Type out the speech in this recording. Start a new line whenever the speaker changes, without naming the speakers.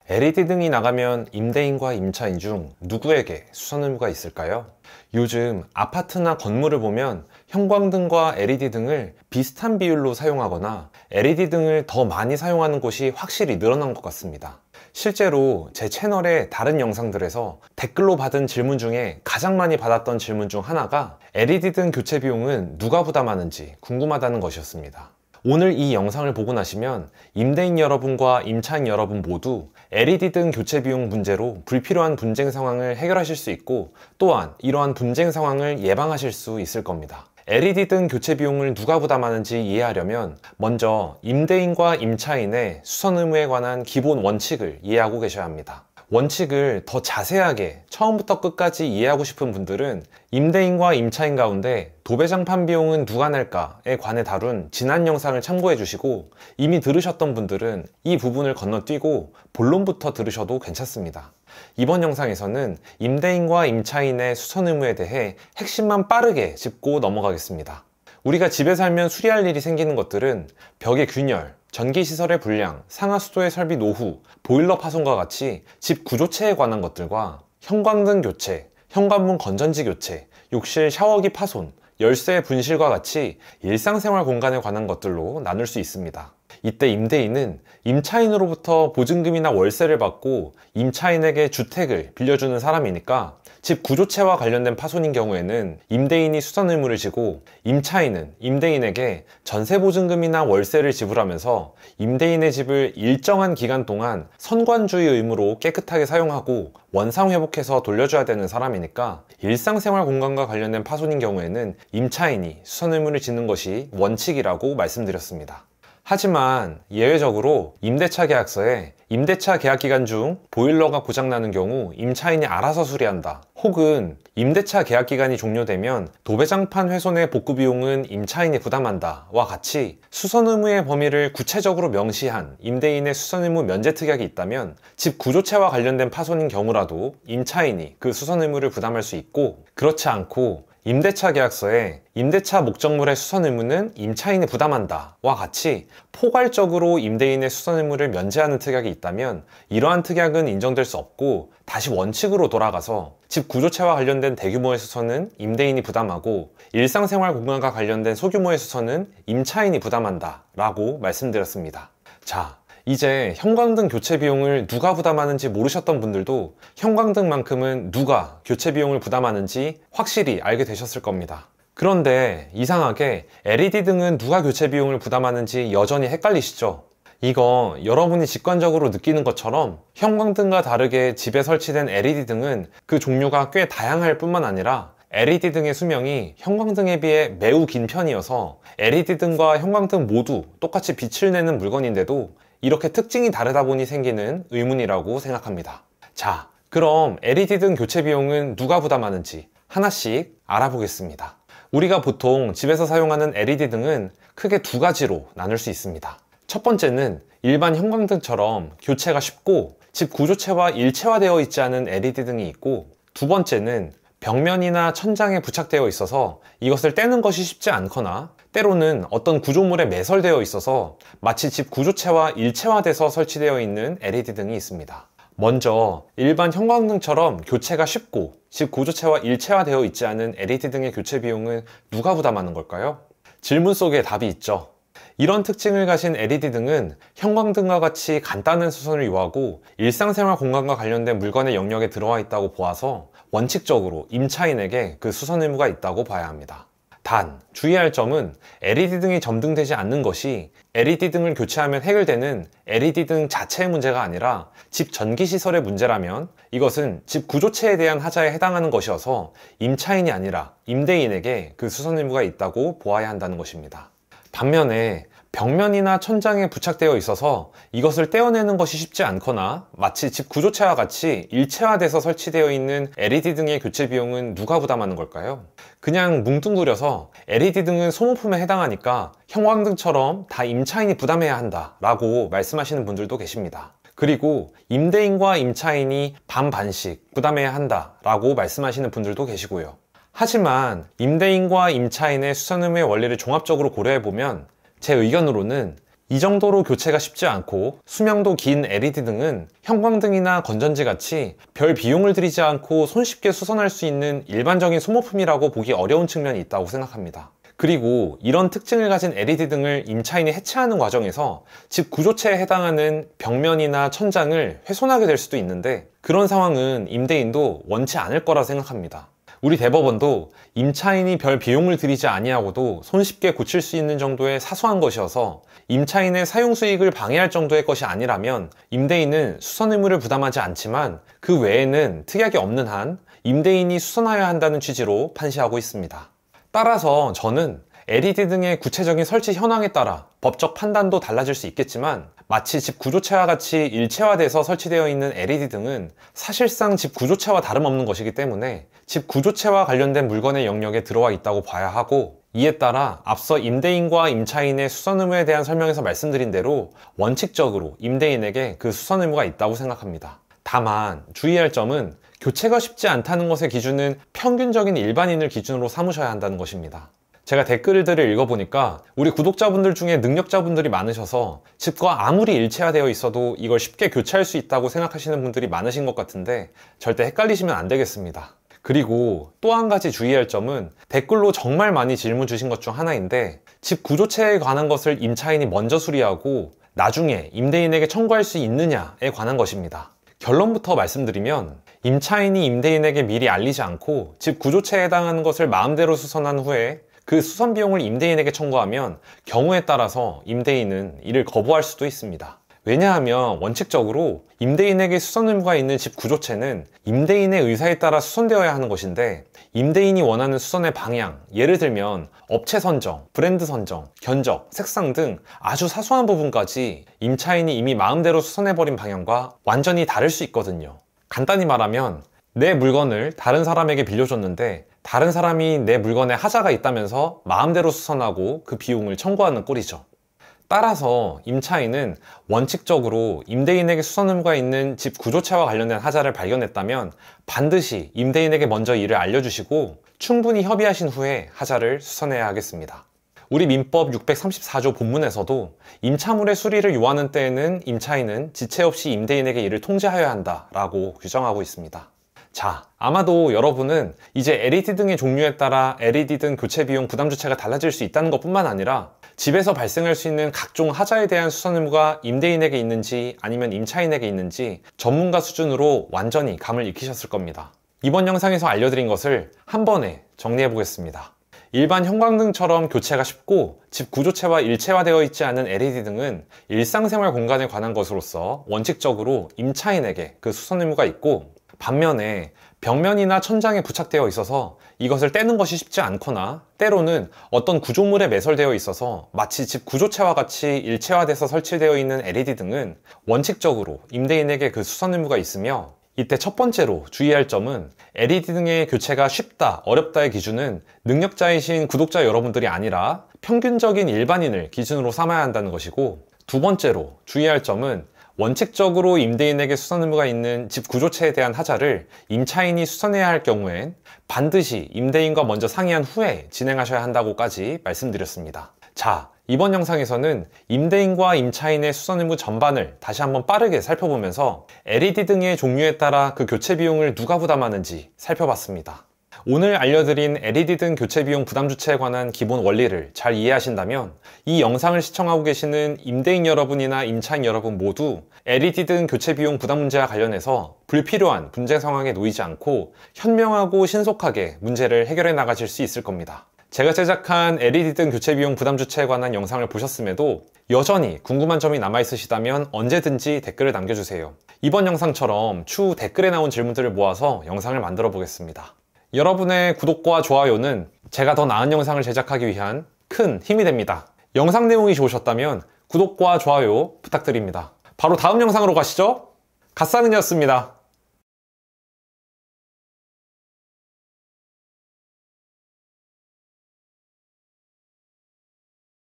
LED 등이 나가면 임대인과 임차인 중 누구에게 수선 의무가 있을까요? 요즘 아파트나 건물을 보면 형광등과 LED 등을 비슷한 비율로 사용하거나 LED 등을 더 많이 사용하는 곳이 확실히 늘어난 것 같습니다. 실제로 제 채널의 다른 영상들에서 댓글로 받은 질문 중에 가장 많이 받았던 질문 중 하나가 LED 등 교체 비용은 누가 부담하는지 궁금하다는 것이었습니다. 오늘 이 영상을 보고 나시면 임대인 여러분과 임차인 여러분 모두 LED 등 교체 비용 문제로 불필요한 분쟁 상황을 해결하실 수 있고, 또한 이러한 분쟁 상황을 예방하실 수 있을 겁니다. LED 등 교체 비용을 누가 부담하는지 이해하려면 먼저 임대인과 임차인의 수선 의무에 관한 기본 원칙을 이해하고 계셔야 합니다. 원칙을 더 자세하게 처음부터 끝까지 이해하고 싶은 분들은 임대인과 임차인 가운데 도배장판 비용은 누가 낼까에 관해 다룬 지난 영상을 참고해 주시고, 이미 들으셨던 분들은 이 부분을 건너뛰고 본론부터 들으셔도 괜찮습니다. 이번 영상에서는 임대인과 임차인의 수선 의무에 대해 핵심만 빠르게 짚고 넘어가겠습니다. 우리가 집에 살면 수리할 일이 생기는 것들은 벽의 균열, 전기시설의 불량, 상하수도의 설비 노후, 보일러 파손과 같이 집 구조체에 관한 것들과 형광등 교체, 현관문 건전지 교체, 욕실 샤워기 파손, 열쇠 분실과 같이 일상생활 공간에 관한 것들로 나눌 수 있습니다. 이때 임대인은 임차인으로부터 보증금이나 월세를 받고 임차인에게 주택을 빌려주는 사람이니까 집 구조체와 관련된 파손인 경우에는 임대인이 수선 의무를 지고, 임차인은 임대인에게 전세 보증금이나 월세를 지불하면서 임대인의 집을 일정한 기간 동안 선관주의 의무로 깨끗하게 사용하고 원상 회복해서 돌려줘야 되는 사람이니까 일상생활 공간과 관련된 파손인 경우에는 임차인이 수선 의무를 지는 것이 원칙이라고 말씀드렸습니다. 하지만 예외적으로 임대차 계약서에 임대차 계약 기간 중 보일러가 고장나는 경우 임차인이 알아서 수리한다, 혹은 임대차 계약 기간이 종료되면 도배장판 훼손의 복구 비용은 임차인이 부담한다 와 같이 수선 의무의 범위를 구체적으로 명시한 임대인의 수선 의무 면제 특약이 있다면 집 구조체와 관련된 파손인 경우라도 임차인이 그 수선 의무를 부담할 수 있고, 그렇지 않고 임대차 계약서에 임대차 목적물의 수선 의무는 임차인이 부담한다 와 같이 포괄적으로 임대인의 수선 의무를 면제하는 특약이 있다면 이러한 특약은 인정될 수 없고, 다시 원칙으로 돌아가서 집 구조체와 관련된 대규모의 수선은 임대인이 부담하고 일상생활 공간과 관련된 소규모의 수선은 임차인이 부담한다 라고 말씀드렸습니다. 자, 이제 형광등 교체 비용을 누가 부담하는지 모르셨던 분들도 형광등만큼은 누가 교체 비용을 부담하는지 확실히 알게 되셨을 겁니다. 그런데 이상하게 LED 등은 누가 교체 비용을 부담하는지 여전히 헷갈리시죠? 이거 여러분이 직관적으로 느끼는 것처럼 형광등과 다르게 집에 설치된 LED 등은 그 종류가 꽤 다양할 뿐만 아니라 LED 등의 수명이 형광등에 비해 매우 긴 편이어서 LED 등과 형광등 모두 똑같이 빛을 내는 물건인데도 이렇게 특징이 다르다 보니 생기는 의문이라고 생각합니다. 자, 그럼 LED 등 교체 비용은 누가 부담하는지 하나씩 알아보겠습니다. 우리가 보통 집에서 사용하는 LED 등은 크게 두 가지로 나눌 수 있습니다. 첫 번째는 일반 형광등처럼 교체가 쉽고 집 구조체와 일체화되어 있지 않은 LED 등이 있고, 두 번째는 벽면이나 천장에 부착되어 있어서 이것을 떼는 것이 쉽지 않거나 때로는 어떤 구조물에 매설되어 있어서 마치 집 구조체와 일체화돼서 설치되어 있는 LED 등이 있습니다. 먼저 일반 형광등처럼 교체가 쉽고 집 구조체와 일체화되어 있지 않은 LED 등의 교체 비용은 누가 부담하는 걸까요? 질문 속에 답이 있죠. 이런 특징을 가진 LED 등은 형광등과 같이 간단한 수선을 요하고 일상생활 공간과 관련된 물건의 영역에 들어와 있다고 보아서 원칙적으로 임차인에게 그 수선 의무가 있다고 봐야 합니다. 단, 주의할 점은 LED 등이 점등되지 않는 것이 LED 등을 교체하면 해결되는 LED 등 자체의 문제가 아니라 집 전기시설의 문제라면 이것은 집 구조체에 대한 하자에 해당하는 것이어서 임차인이 아니라 임대인에게 그 수선 의무가 있다고 보아야 한다는 것입니다. 반면에 벽면이나 천장에 부착되어 있어서 이것을 떼어내는 것이 쉽지 않거나 마치 집 구조체와 같이 일체화돼서 설치되어 있는 LED 등의 교체 비용은 누가 부담하는 걸까요? 그냥 뭉뚱그려서 LED 등은 소모품에 해당하니까 형광등처럼 다 임차인이 부담해야 한다 라고 말씀하시는 분들도 계십니다. 그리고 임대인과 임차인이 반반씩 부담해야 한다 라고 말씀하시는 분들도 계시고요. 하지만 임대인과 임차인의 수선 의무의 원리를 종합적으로 고려해보면 제 의견으로는 이 정도로 교체가 쉽지 않고 수명도 긴 LED 등은 형광등이나 건전지 같이 별 비용을 들이지 않고 손쉽게 수선할 수 있는 일반적인 소모품이라고 보기 어려운 측면이 있다고 생각합니다. 그리고 이런 특징을 가진 LED 등을 임차인이 해체하는 과정에서 집 구조체에 해당하는 벽면이나 천장을 훼손하게 될 수도 있는데, 그런 상황은 임대인도 원치 않을 거라 생각합니다. 우리 대법원도 임차인이 별 비용을 들이지 아니하고도 손쉽게 고칠 수 있는 정도의 사소한 것이어서 임차인의 사용 수익을 방해할 정도의 것이 아니라면 임대인은 수선 의무를 부담하지 않지만, 그 외에는 특약이 없는 한 임대인이 수선하여야 한다는 취지로 판시하고 있습니다. 따라서 저는 LED 등의 구체적인 설치 현황에 따라 법적 판단도 달라질 수 있겠지만, 마치 집 구조체와 같이 일체화돼서 설치되어 있는 LED 등은 사실상 집 구조체와 다름없는 것이기 때문에 집 구조체와 관련된 물건의 영역에 들어와 있다고 봐야 하고, 이에 따라 앞서 임대인과 임차인의 수선 의무에 대한 설명에서 말씀드린 대로 원칙적으로 임대인에게 그 수선 의무가 있다고 생각합니다. 다만 주의할 점은 교체가 쉽지 않다는 것의 기준은 평균적인 일반인을 기준으로 삼으셔야 한다는 것입니다. 제가 댓글들을 읽어보니까 우리 구독자분들 중에 능력자분들이 많으셔서 집과 아무리 일체화되어 있어도 이걸 쉽게 교체할 수 있다고 생각하시는 분들이 많으신 것 같은데, 절대 헷갈리시면 안 되겠습니다. 그리고 또 한 가지 주의할 점은 댓글로 정말 많이 질문 주신 것 중 하나인데, 집 구조체에 관한 것을 임차인이 먼저 수리하고 나중에 임대인에게 청구할 수 있느냐에 관한 것입니다. 결론부터 말씀드리면, 임차인이 임대인에게 미리 알리지 않고 집 구조체에 해당하는 것을 마음대로 수선한 후에 그 수선 비용을 임대인에게 청구하면 경우에 따라서 임대인은 이를 거부할 수도 있습니다. 왜냐하면 원칙적으로 임대인에게 수선 의무가 있는 집 구조체는 임대인의 의사에 따라 수선되어야 하는 것인데, 임대인이 원하는 수선의 방향, 예를 들면 업체 선정, 브랜드 선정, 견적, 색상 등 아주 사소한 부분까지 임차인이 이미 마음대로 수선해버린 방향과 완전히 다를 수 있거든요. 간단히 말하면 내 물건을 다른 사람에게 빌려줬는데 다른 사람이 내 물건에 하자가 있다면서 마음대로 수선하고 그 비용을 청구하는 꼴이죠. 따라서 임차인은 원칙적으로 임대인에게 수선 의무가 있는 집 구조체와 관련된 하자를 발견했다면 반드시 임대인에게 먼저 이를 알려주시고 충분히 협의하신 후에 하자를 수선해야 하겠습니다. 우리 민법 634조 본문에서도 임차물의 수리를 요하는 때에는 임차인은 지체 없이 임대인에게 이를 통지하여야 한다라고 규정하고 있습니다. 자, 아마도 여러분은 이제 LED 등의 종류에 따라 LED 등 교체 비용 부담 주체가 달라질 수 있다는 것 뿐만 아니라 집에서 발생할 수 있는 각종 하자에 대한 수선 의무가 임대인에게 있는지 아니면 임차인에게 있는지 전문가 수준으로 완전히 감을 익히셨을 겁니다. 이번 영상에서 알려드린 것을 한 번에 정리해 보겠습니다. 일반 형광등처럼 교체가 쉽고 집 구조체와 일체화되어 있지 않은 LED 등은 일상생활 공간에 관한 것으로서 원칙적으로 임차인에게 그 수선 의무가 있고, 반면에 벽면이나 천장에 부착되어 있어서 이것을 떼는 것이 쉽지 않거나 때로는 어떤 구조물에 매설되어 있어서 마치 집 구조체와 같이 일체화돼서 설치되어 있는 LED 등은 원칙적으로 임대인에게 그 수선 의무가 있으며, 이때 첫 번째로 주의할 점은 LED 등의 교체가 쉽다, 어렵다의 기준은 능력자이신 구독자 여러분들이 아니라 평균적인 일반인을 기준으로 삼아야 한다는 것이고, 두 번째로 주의할 점은 원칙적으로 임대인에게 수선 의무가 있는 집 구조체에 대한 하자를 임차인이 수선해야 할 경우엔 반드시 임대인과 먼저 상의한 후에 진행하셔야 한다고까지 말씀드렸습니다. 자, 이번 영상에서는 임대인과 임차인의 수선 의무 전반을 다시 한번 빠르게 살펴보면서 LED 등의 종류에 따라 그 교체 비용을 누가 부담하는지 살펴봤습니다. 오늘 알려드린 LED 등 교체 비용 부담 주체에 관한 기본 원리를 잘 이해하신다면 이 영상을 시청하고 계시는 임대인 여러분이나 임차인 여러분 모두 LED 등 교체 비용 부담 문제와 관련해서 불필요한 분쟁 상황에 놓이지 않고 현명하고 신속하게 문제를 해결해 나가실 수 있을 겁니다. 제가 제작한 LED 등 교체 비용 부담 주체에 관한 영상을 보셨음에도 여전히 궁금한 점이 남아있으시다면 언제든지 댓글을 남겨주세요. 이번 영상처럼 추후 댓글에 나온 질문들을 모아서 영상을 만들어 보겠습니다. 여러분의 구독과 좋아요는 제가 더 나은 영상을 제작하기 위한 큰 힘이 됩니다. 영상 내용이 좋으셨다면 구독과 좋아요 부탁드립니다. 바로 다음 영상으로 가시죠. 갓상은이었습니다.